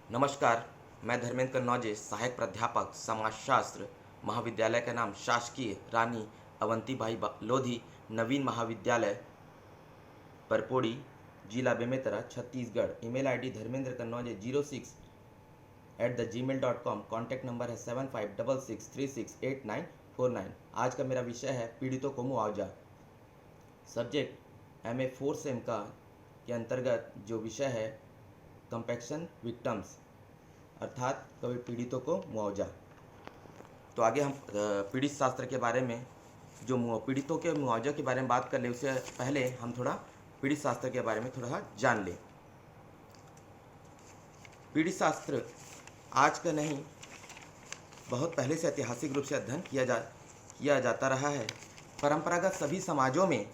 नमस्कार। मैं धर्मेंद्र कन्नौजे, सहायक प्राध्यापक समाजशास्त्र, महाविद्यालय का नाम शासकीय रानी अवंतीबाई लोधी नवीन महाविद्यालय, परपोड़ी, जिला Bemetara, Chhattisgarh. Email ID Dharmendra Kannauje 06@gmail.com। Contact number है 7566368949। आज का मेरा विषय है पीड़ितों को मुआवजा। सब्जेक्ट MA 4 सेम का के अंतर्गत जो विषय है कंपेक्शन विक्टम्स, अर्थात कभी पीड़ितों को मुआवजा। तो आगे हम पीड़ित शास्त्र के बारे में, जो पीड़ितों के मुआवजा के बारे में बात कर ले, उससे पहले हम थोड़ा पीड़ित शास्त्र के बारे में थोड़ा जान लें। पीड़ित शास्त्र आज का नहीं, बहुत पहले से ऐतिहासिक रूप से अध्ययन किया जाता रहा है। परंपरागत सभी समाजों में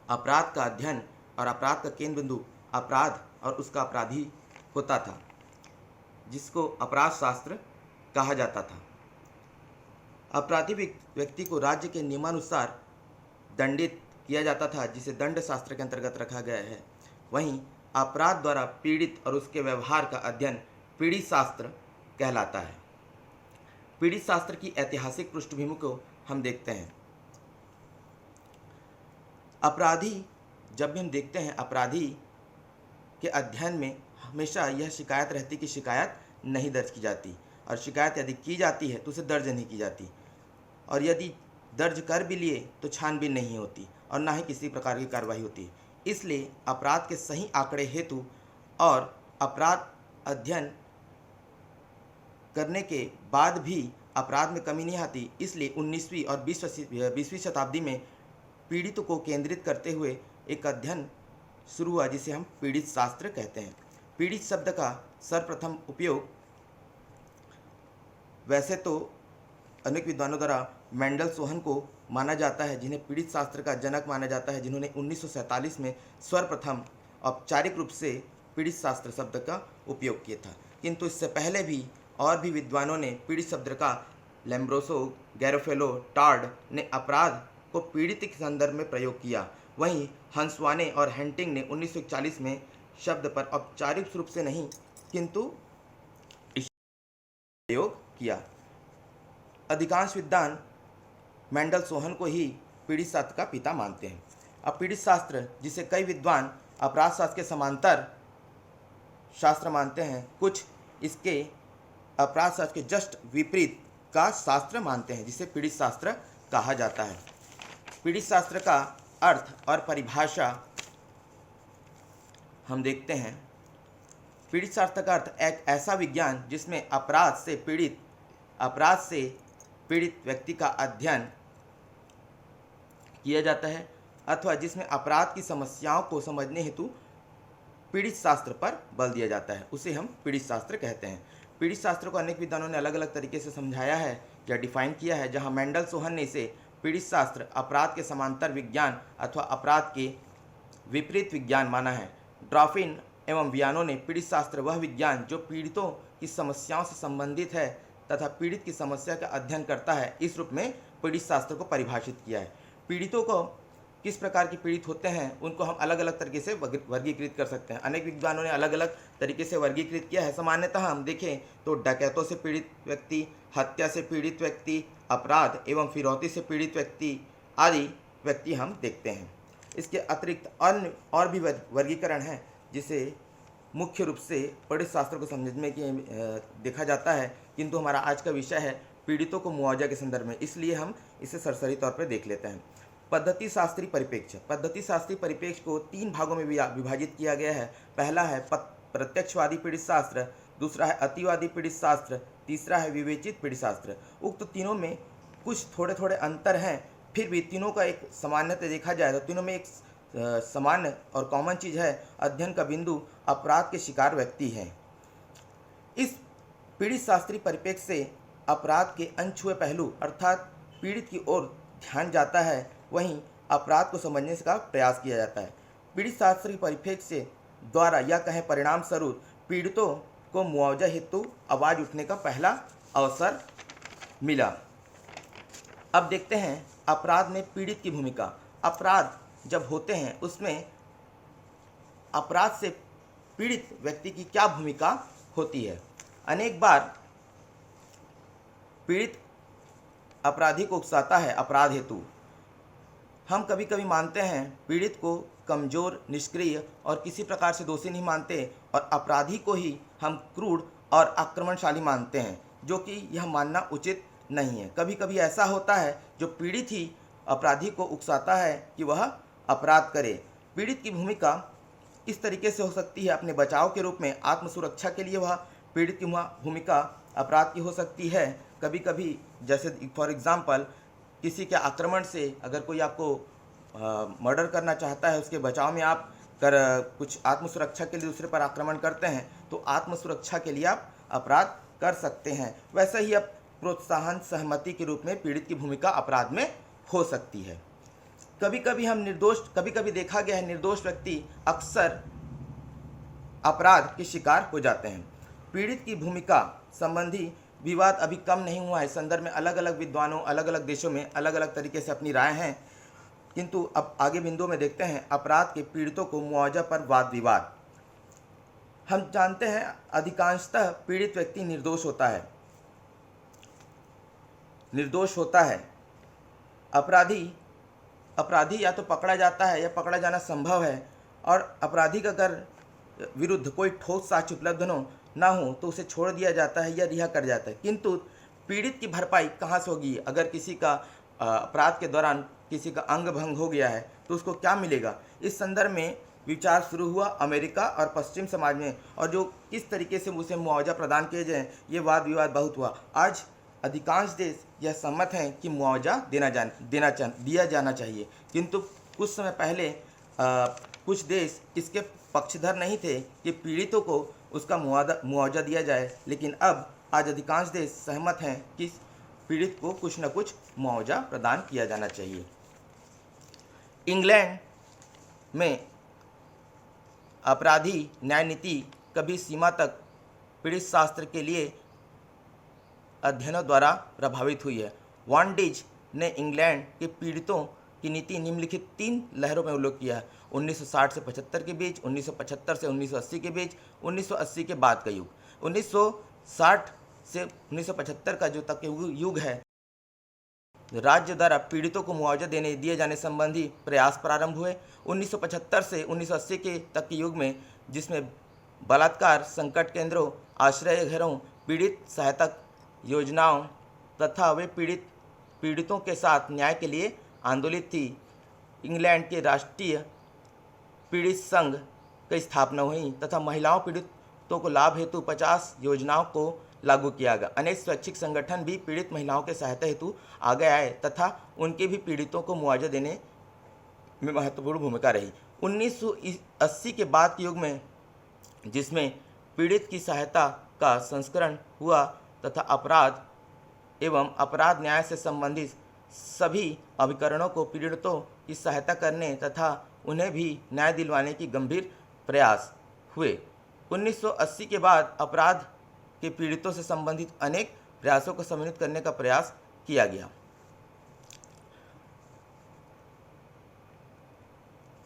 अपराध का अध्ययन और अपराध का केंद्र बिंदु अपराध और उसका अपराधी होता था, जिसको अपराध शास्त्र कहा जाता था। अपराधी व्यक्ति को राज्य के नियमानुसार दंडित किया जाता था, जिसे दंड शास्त्र के अंतर्गत रखा गया है। वहीं अपराध द्वारा पीड़ित और उसके व्यवहार का अध्ययन पीड़ित शास्त्र कहलाता है। पीड़ित शास्त्र की ऐतिहासिक पृष्ठभूमि को हम देखते हैं। अपराधी, जब भी हम देखते हैं, अपराधी के अध्ययन में हमेशा यह शिकायत रहती कि शिकायत नहीं दर्ज की जाती, और शिकायत यदि की जाती है तो उसे दर्ज नहीं की जाती, और यदि दर्ज कर भी लिए तो छानबीन नहीं होती और ना ही किसी प्रकार की कार्रवाई होती। इसलिए अपराध के सही आंकड़े हेतु और अपराध अध्ययन करने के बाद भी अपराध में कमी नहीं आती, इसलिए 19वीं और 20वीं शताब्दी में पीड़ितों को केंद्रित करते हुए एक अध्ययन शुरू हुआ, जिसे हम पीड़ित शास्त्र कहते हैं। पीड़ित शब्द का सर्वप्रथम उपयोग वैसे तो अनेक विद्वानों द्वारा मेंडल सोहन को माना जाता है, जिन्हें पीड़ित शास्त्र का जनक माना जाता है, जिन्होंने 1947 में सर्वप्रथम औपचारिक रूप से पीड़ित शास्त्र शब्द का उपयोग किया था। किंतु इससे पहले भी और भी विद्वानों ने पीड़ित शब्द का, लैम्ब्रोसो, गैरोफेलो, टार्ड ने अपराध को पीड़ित के संदर्भ में प्रयोग किया। वहीं हंसवाने और हेंटिंग ने 1941 में शब्द पर औपचारिक रूप से नहीं किंतु प्रयोग किया। अधिकांश विद्वान मेंडल सोहन को ही पीड़ित शास्त्र का पिता मानते हैं। अब पीड़ित शास्त्र, जिसे कई विद्वान अपराध शास्त्र के समांतर शास्त्र मानते हैं, कुछ इसके अपराध शास्त्र के जस्ट विपरीत का शास्त्र मानते हैं, जिसे पीड़ित शास्त्र कहा जाता है। पीड़ित शास्त्र का अर्थ और परिभाषा हम देखते हैं। पीड़ित शास्त्र का अर्थ एक ऐसा विज्ञान जिसमें अपराध से पीड़ित व्यक्ति का अध्ययन किया जाता है, अथवा जिसमें अपराध की समस्याओं को समझने हेतु पीड़ित शास्त्र पर बल दिया जाता है, उसे हम पीड़ित शास्त्र कहते हैं। पीड़ित शास्त्र को अनेक विद्वानों ने अलग अलग तरीके से समझाया है या डिफाइन किया है, जहां मेंडल सोहन ने इसे पीड़ित शास्त्र अपराध के समांतर विज्ञान अथवा अपराध के विपरीत विज्ञान माना है। ड्रॉफिन एवं वियानो ने पीड़ित शास्त्र वह विज्ञान जो पीड़ितों की समस्याओं से संबंधित है तथा पीड़ित की समस्या का अध्ययन करता है, इस रूप में पीड़ित शास्त्र को परिभाषित किया है। पीड़ितों को किस प्रकार के पीड़ित होते हैं, उनको हम अलग अलग तरीके से वर्गीकृत कर सकते हैं। अनेक विद्वानों ने अलग अलग तरीके से वर्गीकृत किया है। सामान्यतः हम देखें तो डकैतों से पीड़ित व्यक्ति, हत्या से पीड़ित व्यक्ति, अपराध एवं फिरौती से पीड़ित व्यक्ति आदि व्यक्ति हम देखते हैं। इसके अतिरिक्त अन्य और भी वर्गीकरण हैं, जिसे मुख्य रूप से पीड़ित शास्त्र को समझने के देखा जाता है, किंतु हमारा आज का विषय है पीड़ितों को मुआवजा के संदर्भ में, इसलिए हम इसे सरसरी तौर पर देख लेते हैं। पद्धति शास्त्री परिप्रेक्ष्य। पद्धति शास्त्री परिप्रेक्ष्य को 3 भागों में विभाजित किया गया है। पहला है प्रत्यक्षवादी पीड़ित शास्त्र, दूसरा है अतिवादी पीड़ित शास्त्र, तीसरा है विवेचित पीड़ित शास्त्र। उक्त तीनों में कुछ थोड़े थोड़े अंतर हैं, फिर भी तीनों का एक सामान्यता देखा जाए तो तीनों में एक सामान्य और कॉमन चीज़ है, अध्ययन का बिंदु अपराध के शिकार व्यक्ति हैं। इस पीड़ित शास्त्री परिप्रेक्ष्य से अपराध के अनछुए पहलू अर्थात पीड़ित की ओर ध्यान जाता है, वहीं अपराध को समझने का प्रयास किया जाता है। पीड़ित शास्त्री परिप्रेक्ष्य से द्वारा या कहें परिणाम स्वरूप पीड़ितों को मुआवजा हेतु आवाज़ उठने का पहला अवसर मिला। अब देखते हैं अपराध में पीड़ित की भूमिका। अपराध जब होते हैं उसमें अपराध से पीड़ित व्यक्ति की क्या भूमिका होती है। अनेक बार पीड़ित अपराधी को उकसाता है अपराध हेतु। हम कभी कभी मानते हैं पीड़ित को कमज़ोर, निष्क्रिय और किसी प्रकार से दोषी नहीं मानते और अपराधी को ही हम क्रूर और आक्रमणशाली मानते हैं, जो कि यह मानना उचित नहीं है। कभी कभी ऐसा होता है जो पीड़ित ही अपराधी को उकसाता है कि वह अपराध करे। पीड़ित की भूमिका इस तरीके से हो सकती है, अपने बचाव के रूप में, आत्मसुरक्षा के लिए वह पीड़ित की भूमिका अपराध की हो सकती है। कभी कभी जैसे फॉर एग्ज़ाम्पल किसी के आक्रमण से अगर कोई आपको मर्डर करना चाहता है, उसके बचाव में आप कुछ आत्मसुरक्षा के लिए दूसरे पर आक्रमण करते हैं, तो आत्मसुरक्षा के लिए आप अपराध कर सकते हैं। वैसे ही अब प्रोत्साहन, सहमति के रूप में पीड़ित की भूमिका अपराध में हो सकती है। कभी कभी देखा गया है निर्दोष व्यक्ति अक्सर अपराध के शिकार हो जाते हैं। पीड़ित की भूमिका संबंधी विवाद अभी कम नहीं हुआ है। इस संदर्भ में अलग अलग विद्वानों, अलग अलग देशों में अलग अलग तरीके से अपनी राय हैं, किंतु अब आगे बिंदु में देखते हैं अपराध के पीड़ितों को मुआवजा पर वाद विवाद। हम जानते हैं अधिकांशतः पीड़ित व्यक्ति निर्दोष होता है। अपराधी या तो पकड़ा जाता है या पकड़ा जाना संभव है, और अपराधी का अगर विरुद्ध कोई ठोस साक्ष्य उपलब्ध ना हो तो उसे छोड़ दिया जाता है या रिहा कर जाता है। किंतु पीड़ित की भरपाई कहाँ से होगी? अगर किसी का अपराध के दौरान किसी का अंग भंग हो गया है तो उसको क्या मिलेगा? इस संदर्भ में विचार शुरू हुआ अमेरिका और पश्चिम समाज में, और जो किस तरीके से उसे मुआवजा प्रदान किए जाए, ये वाद विवाद बहुत हुआ। आज अधिकांश देश यह सहमत हैं कि मुआवजा दिया जाना चाहिए, किंतु कुछ समय पहले कुछ देश इसके पक्षधर नहीं थे कि पीड़ितों को उसका मुआवजा दिया जाए, लेकिन अब आज अधिकांश देश सहमत हैं कि पीड़ित को कुछ न कुछ मुआवजा प्रदान किया जाना चाहिए। इंग्लैंड में अपराधी न्याय नीति कभी सीमा तक पीड़ित शास्त्र के लिए अध्ययनों द्वारा प्रभावित हुई है। वॉन्डिज ने इंग्लैंड के पीड़ितों की नीति निम्नलिखित 3 लहरों में उल्लेख किया है: 1960 से 75 के बीच, 1975 से 1980 के बीच, 1980 के बाद का युग। 1960 से 1975 का जो तक युग है, राज्य द्वारा पीड़ितों को मुआवजा दिए जाने संबंधी प्रयास प्रारंभ हुए। 1975 से 1980 के तक के युग में, जिसमें बलात्कार संकट केंद्रों, आश्रय घरों, पीड़ित सहायता योजनाओं तथा वे पीड़ितों के साथ न्याय के लिए आंदोलित थी। इंग्लैंड के राष्ट्रीय पीड़ित संघ की स्थापना हुई तथा महिलाओं पीड़ितों को लाभ हेतु 50 योजनाओं को लागू किया गया। अनेक स्वैच्छिक संगठन भी पीड़ित महिलाओं के सहायता हेतु आगे आए तथा उनके भी पीड़ितों को मुआवजा देने में महत्वपूर्ण भूमिका रही। 1980 के बाद के युग में, जिसमें पीड़ित की सहायता का संस्करण हुआ तथा अपराध एवं अपराध न्याय से संबंधित सभी अभिकरणों को पीड़ितों की सहायता करने तथा उन्हें भी न्याय दिलवाने की गंभीर प्रयास हुए। 1980 के बाद अपराध के पीड़ितों से संबंधित अनेक प्रयासों को सम्मिलित करने का प्रयास किया गया।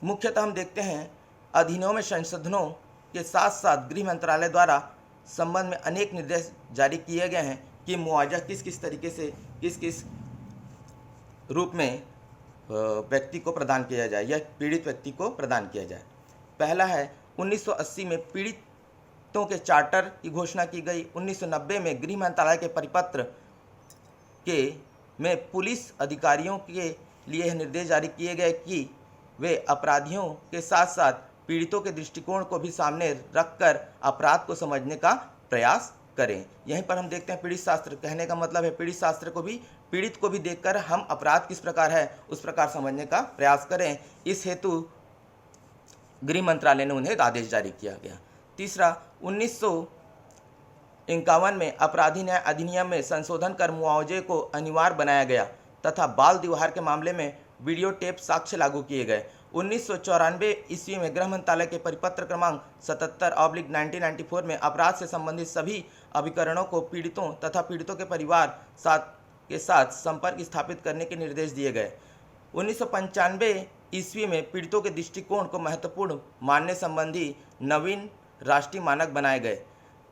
मुख्यतः हम देखते हैं अधिनियम में संशोधनों के साथ साथ गृह मंत्रालय द्वारा संबंध में अनेक निर्देश जारी किए गए हैं कि मुआवजा किस किस तरीके से किस रूप में व्यक्ति को प्रदान किया जाए या पीड़ित व्यक्ति को प्रदान किया जाए। पहला है 1980 में पीड़ितों के चार्टर की घोषणा की गई। 1990 में गृह मंत्रालय के परिपत्र में पुलिस अधिकारियों के लिए यह निर्देश जारी किए गए कि वे अपराधियों के साथ साथ पीड़ितों के दृष्टिकोण को भी सामने रखकर अपराध को समझने का प्रयास करें। यहीं पर हम देखते हैं पीड़ित शास्त्र, कहने का मतलब है पीड़ित शास्त्र को भी, पीड़ित को भी देखकर हम अपराध किस प्रकार है उस प्रकार समझने का प्रयास करें। इस हेतु गृह मंत्रालय ने उन्हें आदेश जारी किया गया। तीसरा, 1951 में अपराधी न्याय अधिनियम में संशोधन कर मुआवजे को अनिवार्य बनाया गया तथा बाल विवाह के मामले में वीडियो टेप साक्ष्य लागू किए गए। 1994 ईस्वी में गृह मंत्रालय के परिपत्र क्रमांक 77/1994 में अपराध से संबंधित सभी अभिकरणों को पीड़ितों तथा पीड़ितों के परिवार के साथ संपर्क स्थापित करने के निर्देश दिए गए। 1995 ईस्वी में पीड़ितों के दृष्टिकोण को महत्वपूर्ण मानने संबंधी नवीन राष्ट्रीय मानक बनाए गए।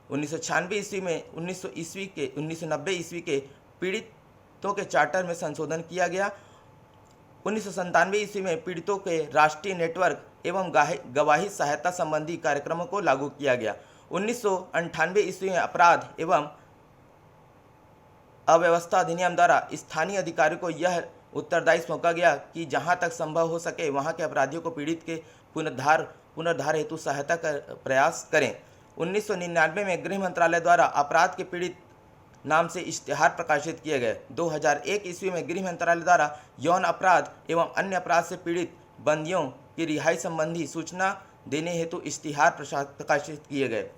1996 ईस्वी में 1990 ईस्वी के पीड़ितों के चार्टर में संशोधन किया गया। 1997 ईस्वी में पीड़ितों के राष्ट्रीय नेटवर्क एवं गवाही सहायता संबंधी कार्यक्रमों को लागू किया गया। 1998 ईस्वी में अपराध एवं अव्यवस्था अधिनियम द्वारा स्थानीय अधिकारियों को यह उत्तरदायी सौंपा गया कि जहां तक संभव हो सके वहां के अपराधियों को पीड़ित के पुनरुद्धार हेतु सहायता कर प्रयास करें। 1999 में गृह मंत्रालय द्वारा अपराध के पीड़ित नाम से इश्तिहार प्रकाशित किए गए। 2001 ईस्वी में गृह मंत्रालय द्वारा यौन अपराध एवं अन्य अपराध से पीड़ित बंदियों की रिहाई संबंधी सूचना देने हेतु इश्तिहार प्रकाशित किए गए।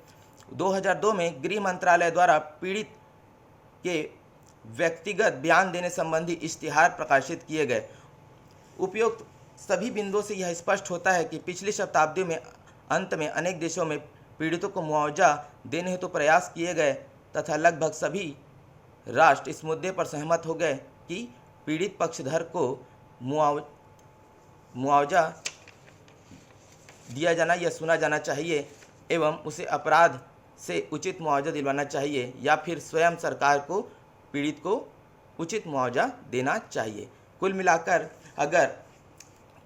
2002 में गृह मंत्रालय द्वारा पीड़ित के व्यक्तिगत बयान देने संबंधी इश्तिहार प्रकाशित किए गए। उपयुक्त सभी बिंदुओं से यह स्पष्ट होता है कि पिछली शताब्दी में अंत में अनेक देशों में पीड़ितों को मुआवजा देने हेतु प्रयास किए गए तथा लगभग सभी राष्ट्र इस मुद्दे पर सहमत हो गए कि पीड़ित पक्षधर को मुआवजा दिया जाना या सुना जाना चाहिए एवं उसे अपराध से उचित मुआवजा दिलवाना चाहिए या फिर स्वयं सरकार को पीड़ित को उचित मुआवजा देना चाहिए। कुल मिलाकर अगर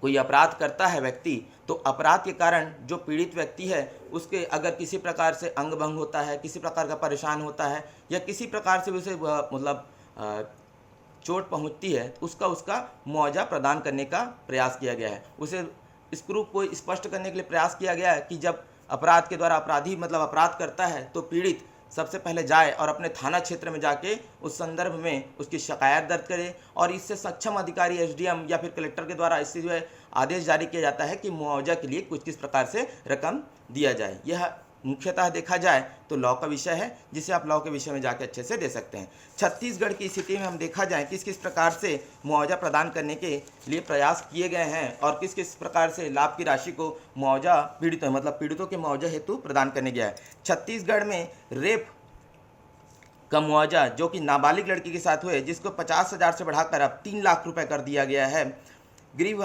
कोई अपराध करता है व्यक्ति तो अपराध के कारण जो पीड़ित व्यक्ति है उसके अगर किसी प्रकार से अंग भंग होता है, किसी प्रकार का परेशान होता है या किसी प्रकार से उसे मतलब चोट पहुंचती है तो उसका मुआवजा प्रदान करने का प्रयास किया गया है। उसे इस ग्रुप को स्पष्ट करने के लिए प्रयास किया गया है कि जब अपराध के द्वारा अपराधी मतलब अपराध करता है तो पीड़ित सबसे पहले जाए और अपने थाना क्षेत्र में जाके उस संदर्भ में उसकी शिकायत दर्ज करे और इससे सक्षम अधिकारी एसडीएम या फिर कलेक्टर के द्वारा इससे जो है आदेश जारी किया जाता है कि मुआवजा के लिए कुछ किस प्रकार से रकम दिया जाए। यह मुख्यतः देखा जाए तो लॉ का विषय है जिसे आप लॉ के विषय में जाके अच्छे से दे सकते हैं। छत्तीसगढ़ की स्थिति में हम देखा जाए किस किस प्रकार से मुआवजा प्रदान करने के लिए प्रयास किए गए हैं और किस किस प्रकार से लाभ की राशि को मुआवजा पीड़ितों के मुआवजा हेतु प्रदान करने गया है। छत्तीसगढ़ में रेप का मुआवजा जो कि नाबालिग लड़की के साथ हुए जिसको 50,000 से बढ़ाकर अब 3 लाख रुपए कर दिया गया है। गरीब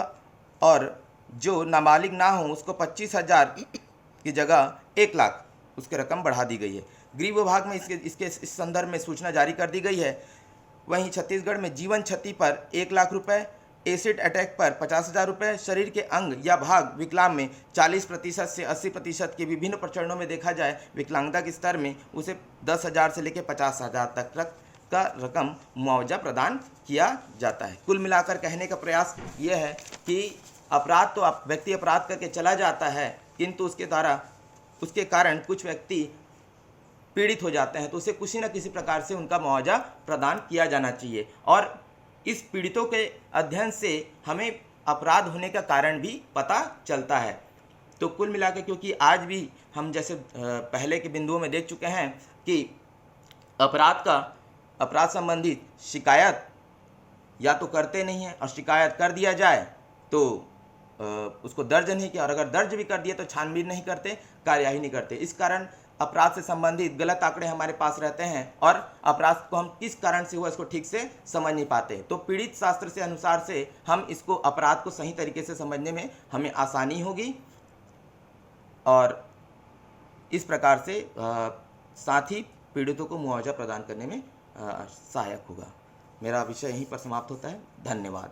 और जो नाबालिग ना हो उसको 25,000 की जगह 1 लाख उसकी रकम बढ़ा दी गई है। गृह विभाग में इस संदर्भ में सूचना जारी कर दी गई है। वहीं छत्तीसगढ़ में जीवन क्षति पर 1 लाख रुपए, एसिड अटैक पर 50,000 रुपये, शरीर के अंग या भाग विकलांग में 40% से 80% के विभिन्न प्रकरणों में देखा जाए विकलांगता के स्तर में उसे 10,000 से लेकर 50,000 तक का रकम मुआवजा प्रदान किया जाता है। कुल मिलाकर कहने का प्रयास यह है कि अपराध तो व्यक्ति अपराध करके चला जाता है किंतु उसके कारण कुछ व्यक्ति पीड़ित हो जाते हैं तो उसे किसी न किसी प्रकार से उनका मुआवजा प्रदान किया जाना चाहिए। और इस पीड़ितों के अध्ययन से हमें अपराध होने का कारण भी पता चलता है। तो कुल मिलाकर क्योंकि आज भी हम जैसे पहले के बिंदुओं में देख चुके हैं कि अपराध संबंधित शिकायत या तो करते नहीं हैं और शिकायत कर दिया जाए तो उसको दर्ज नहीं किया और अगर दर्ज भी कर दिया तो छानबीन नहीं करते, कार्यवाही नहीं करते। इस कारण अपराध से संबंधित गलत आंकड़े हमारे पास रहते हैं और अपराध को हम किस कारण से हुआ इसको ठीक से समझ नहीं पाते। तो पीड़ित शास्त्र से अनुसार से हम इसको अपराध को सही तरीके से समझने में हमें आसानी होगी और इस प्रकार से साथ ही पीड़ितों को मुआवजा प्रदान करने में सहायक होगा। मेरा विषय यहीं पर समाप्त होता है। धन्यवाद।